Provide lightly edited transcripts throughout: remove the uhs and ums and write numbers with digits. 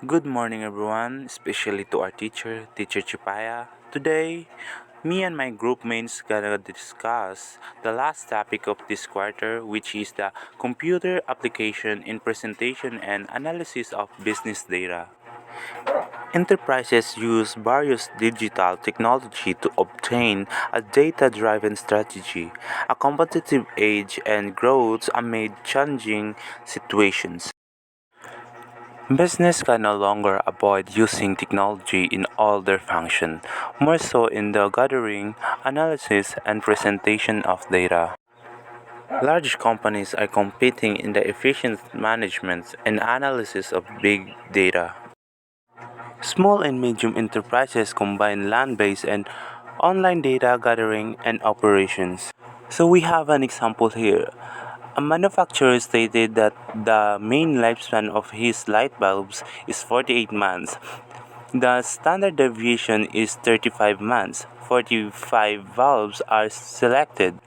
Good morning, everyone, especially to our teacher, Teacher Chipaya. Today, me and my group mates gonna discuss the last topic of this quarter, which is the computer application in presentation and analysis of business data. Enterprises use various digital technology to obtain a data-driven strategy, a competitive edge, and growth amid challenging situations. Business can no longer avoid using technology in all their functions, more so in the gathering, analysis, and presentation of data. Large companies are competing in the efficient management and analysis of big data. Small and medium enterprises combine land-based and online data gathering and operations. So we have an example here. A manufacturer stated that the main lifespan of his light bulbs is 48 months. The standard deviation is 35 months. 45 bulbs are selected.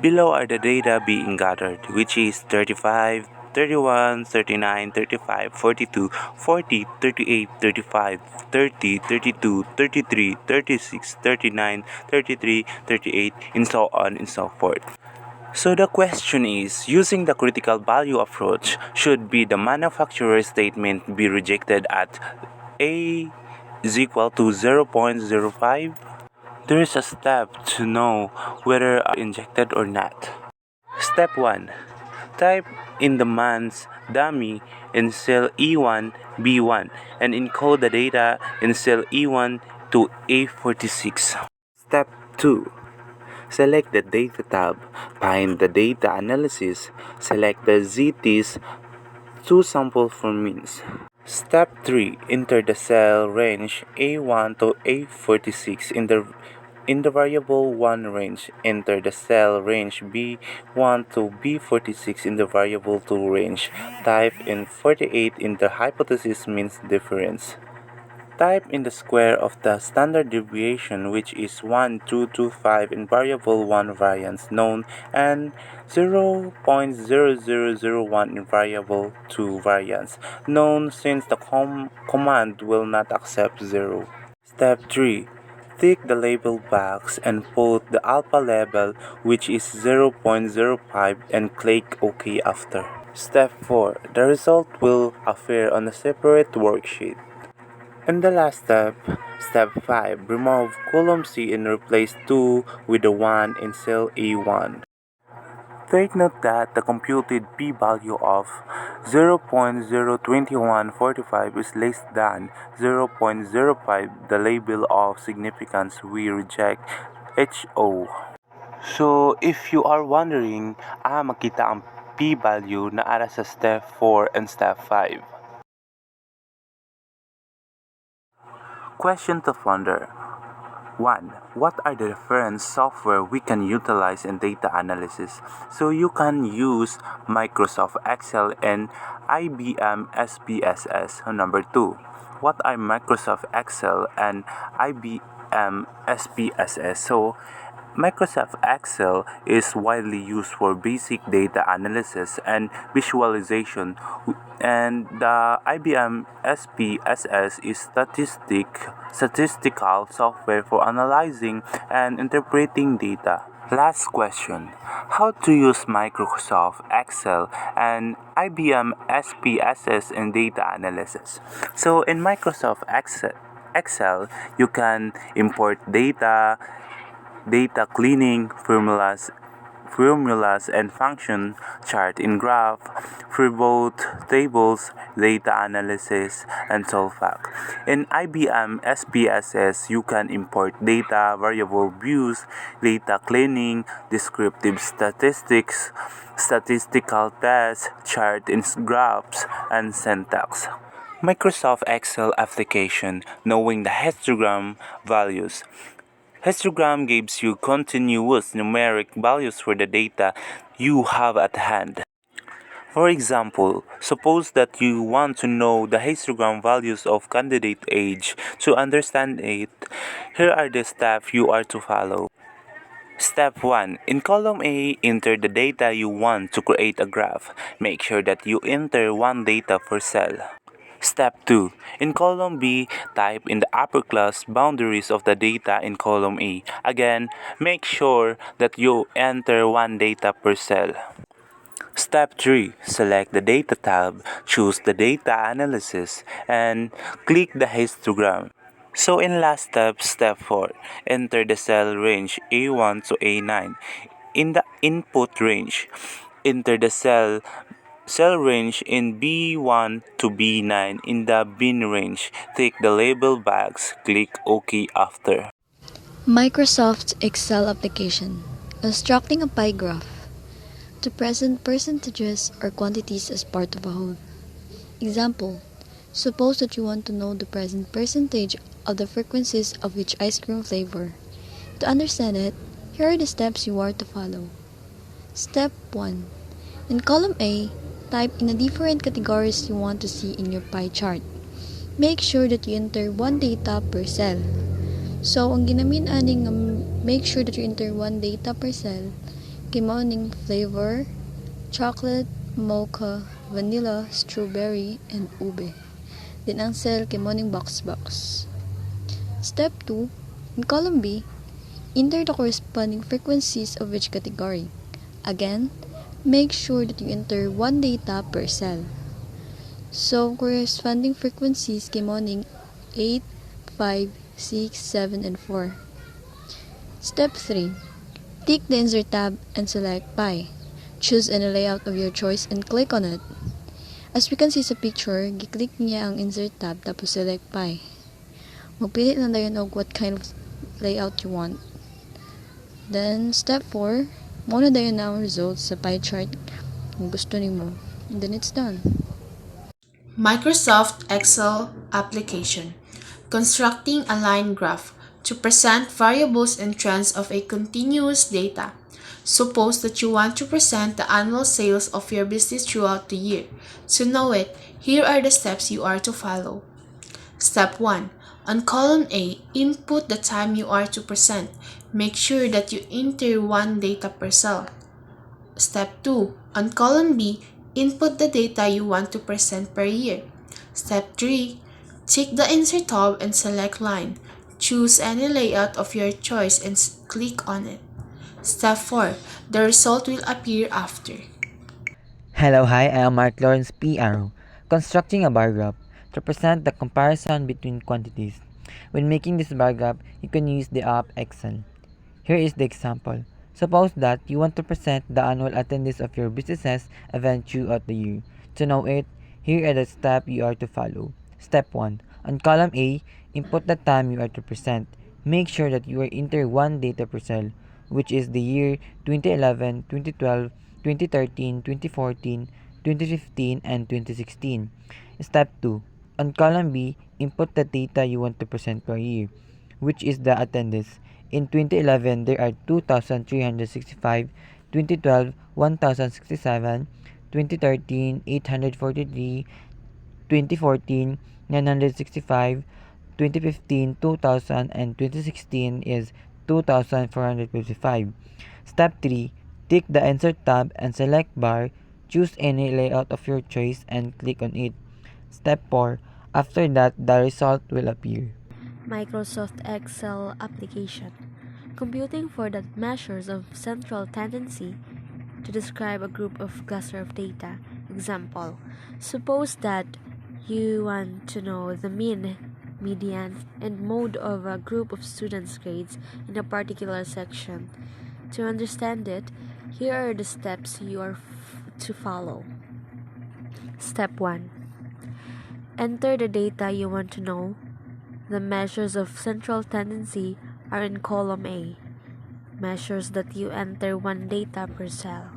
Below are the data being gathered, which is 35, 31, 39, 35, 42, 40, 38, 35, 30, 32, 33, 36, 39, 33, 38, and so on and so forth. So the question is, using the critical value approach, should be the manufacturer's statement be rejected at A is equal to 0.05? There is a step to know whether injected or not. Step 1. Type in the man's dummy in cell E1, B1 and encode the data in cell E1 to A46. Step 2. Select the Data tab, find the Data Analysis, select the ZTs to sample for means. Step 3. Enter the cell range A1 to A46 in the variable 1 range. Enter the cell range B1 to B46 in the variable 2 range. Type in 48 in the hypothesis means difference. Type in the square of the standard deviation, which is 1225 in variable 1 variance known and 0.0001 in variable 2 variance known, since the command will not accept 0. Step 3. Tick the label box and put the alpha level, which is 0.05, and click OK after. Step 4. The result will appear on a separate worksheet. And the last step, step 5, remove column C and replace 2 with the 1 in cell A1. Take note that the computed p-value of 0.02145 is less than 0.05. The label of significance we reject HO. So if you are wondering, makita ang p-value na ara sa step 4 and step 5. Question to ponder. 1. What are the reference software we can utilize in data analysis? So you can use Microsoft Excel and IBM SPSS. Number 2. What are Microsoft Excel and IBM SPSS? So Microsoft Excel is widely used for basic data analysis and visualization, and the IBM SPSS is statistical software for analyzing and interpreting data. Last question. How to use Microsoft Excel and IBM SPSS in data analysis? So in Microsoft Excel, you can import data cleaning, formulas and function chart in graph, for both tables, data analysis, and solfac. In IBM SPSS, you can import data, variable views, data cleaning, descriptive statistics, statistical tests, chart in graphs, and syntax. Microsoft Excel application, knowing the histogram values. Histogram gives you continuous numeric values for the data you have at hand. For example, suppose that you want to know the histogram values of candidate age. To understand it, here are the steps you are to follow. Step 1. In column A, enter the data you want to create a graph. Make sure that you enter one data per cell. Step 2. In column B, type in the upper class boundaries of the data in column A. Again, make sure that you enter one data per cell. Step 3. Select the Data tab, choose the Data Analysis, and click the histogram. So in last step, step 4, enter the cell range A1 to A9. In the input range, enter the cell range in B1 to B9. In the bin range, take the label box, click OK after. Microsoft Excel application. Constructing a pie graph to present percentages or quantities as part of a whole. Example, suppose that you want to know the present percentage of the frequencies of each ice cream flavor. To understand it, here are the steps you are to follow. Step 1. In column A, type in the different categories you want to see in your pie chart. Make sure that you enter one data per cell. So, ang ginamin aning make sure that you enter one data per cell, kay mao ning flavor, chocolate, mocha, vanilla, strawberry, and ube. Then ang cell kay mao ning box. Step 2. In column B, enter the corresponding frequencies of each category. Again, make sure that you enter one data per cell. So, corresponding frequencies kay mao ning 8, 5, 6, 7, and 4. Step 3. Tick the Insert tab and select Pie. Choose any layout of your choice and click on it. As we can see sa picture, gi-click niya ang Insert tab tapos select Pie. Magpili na dayon og what kind of layout you want. Then, step 4, mao na dayon na ang results sa pie chart kung gusto nimo. And then it's done. Microsoft Excel application. Constructing a line graph to present variables and trends of a continuous data. Suppose that you want to present the annual sales of your business throughout the year. To know it, here are the steps you are to follow. Step 1. On column A, input the time you are to present. Make sure that you enter one data per cell. Step 2. On column B, input the data you want to present per year. Step 3. Tick the Insert tab and select Line. Choose any layout of your choice and click on it. Step 4. The result will appear after. Hello, hi, I am Mark Lawrence P. Arrow, constructing a bar graph to present the comparison between quantities. When making this bar graph, you can use the app Excel. Here is the example. Suppose that you want to present the annual attendance of your business's event throughout the year. To know it, here are the steps you are to follow. Step 1. On column A, input the time you are to present. Make sure that you are enter one data per cell, which is the year 2011, 2012, 2013, 2014, 2015, and 2016. Step 2. On column B, input the data you want to present per year, which is the attendance. In 2011, there are 2,365, 2012, 1,067, 2013, 843, 2014, 965, 2015, 2,000, and 2016 is 2,455. Step 3. Tick the Insert tab and select Bar. Choose any layout of your choice and click on it. Step 4. After that, the result will appear. Microsoft Excel application. Computing for the measures of central tendency to describe a group of cluster of data. Example, suppose that you want to know the mean, median, and mode of a group of students' grades in a particular section. To understand it, here are the steps you are to follow. Step 1. Enter the data you want to know. The measures of central tendency are in column A. Measures that you enter one data per cell.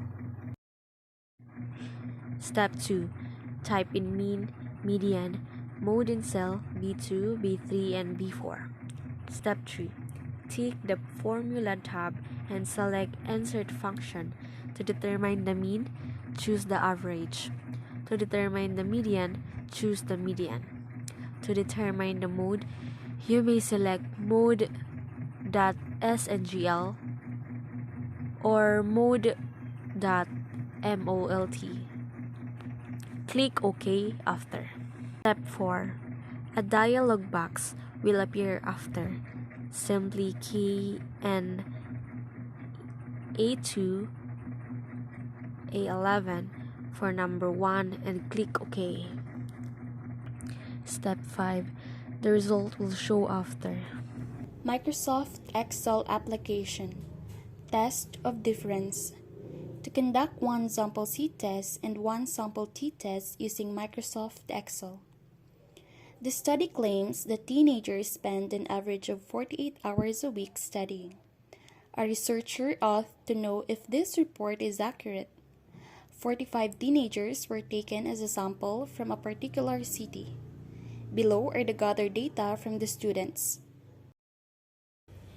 Step 2. Type in mean, median, mode in cell B2, B3, and B4. Step 3. Tick the Formula tab and select Insert function. To determine the mean, choose the average. To determine the median, choose the median. To determine the mode, you may select mode.sngl or mode.molt. Click OK after. Step 4. A dialog box will appear after. Simply key in A2, A11 for number 1 and click OK. Step 5. The result will show after. Microsoft Excel application. Test of difference. To conduct one sample C-test and one sample T-test using Microsoft Excel. The study claims that teenagers spend an average of 48 hours a week studying. A researcher ought to know if this report is accurate. 45 teenagers were taken as a sample from a particular city. Below are the gathered data from the students.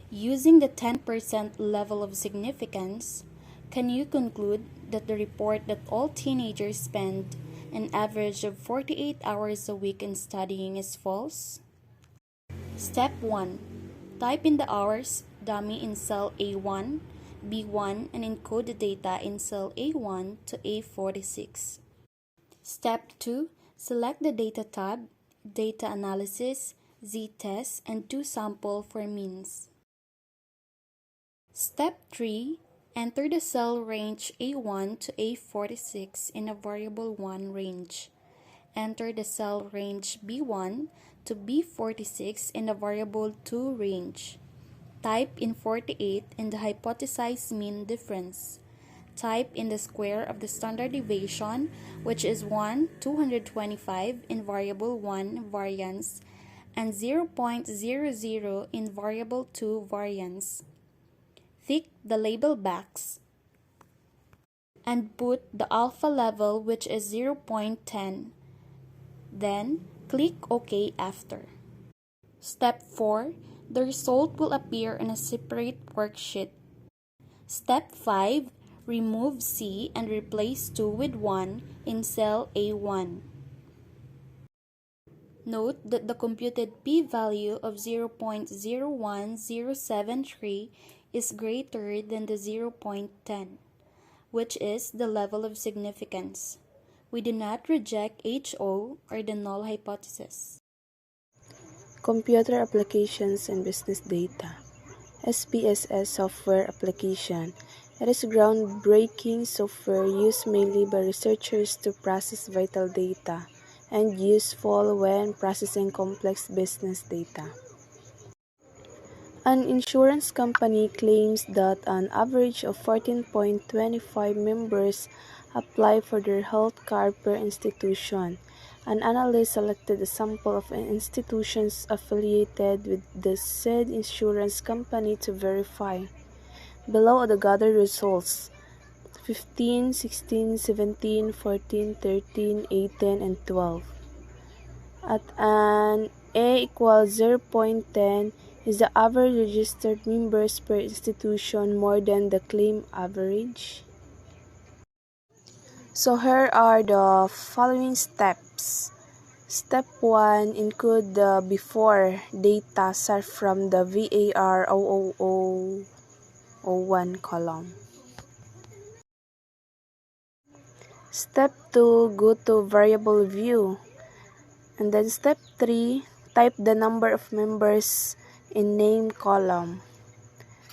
Using the 10% level of significance, can you conclude that the report that all teenagers spend an average of 48 hours a week in studying is false? Step 1. Type in the hours dummy in cell A1, B1, and encode the data in cell A1 to A46. Step 2. Select the Data tab, Data Analysis, Z-test, and sample for means. Step 3. Enter the cell range A1 to A46 in a variable 1 range. Enter the cell range B1 to B46 in a variable 2 range. Type in 48 in the hypothesized mean difference. Type in the square of the standard deviation, which is 1/225 in variable 1 variance and 0.00 in variable 2 variance. Tick the label box and put the alpha level, which is 0.10. Then click OK after. Step 4. The result will appear in a separate worksheet. Step 5. Remove C and replace 2 with 1 in cell A1. Note that the computed p-value of 0.01073 is greater than the 0.10, which is the level of significance. We do not reject HO or the null hypothesis. Computer Applications and Business Data. SPSS software application. It is groundbreaking software used mainly by researchers to process vital data and useful when processing complex business data. An insurance company claims that an average of 14.25 members apply for their health card per institution. An analyst selected a sample of institutions affiliated with the said insurance company to verify. Below are the gathered results: 15, 16, 17, 14, 13, 18, and 12. At an A equals 0.10 is the average registered members per institution more than the claim average? So here are the following steps. Step 1. Include the before data served from the VAR 00001 column. Step 2. Go to variable view. And then step 3. Type the number of members in name column.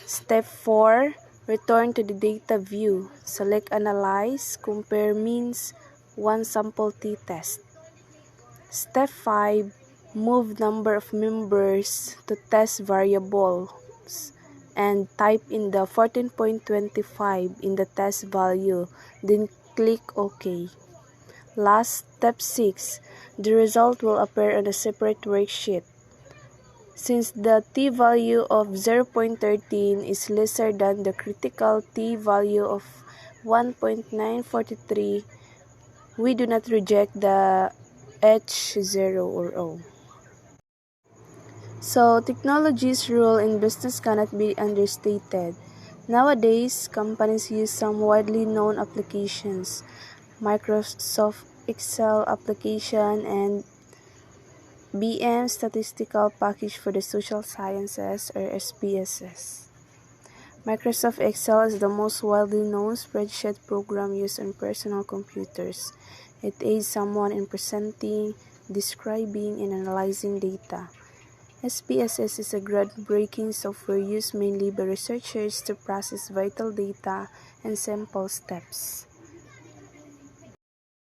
Step 4. Return to the data view. Select Analyze, Compare Means, one sample t-test. Step 5. Move number of members to test variables and type in the 14.25 in the test value, then click OK. Last, step 6. The result will appear on a separate worksheet. Since the t-value of 0.13 is lesser than the critical t-value of 1.943, we do not reject the H0 or O. So, technology's role in business cannot be understated. Nowadays, companies use some widely known applications: Microsoft Excel application and BM Statistical Package for the Social Sciences, or SPSS. Microsoft Excel is the most widely known spreadsheet program used on personal computers. It aids someone in presenting, describing and analyzing data. SPSS is a groundbreaking software used mainly by researchers to process vital data and sample steps.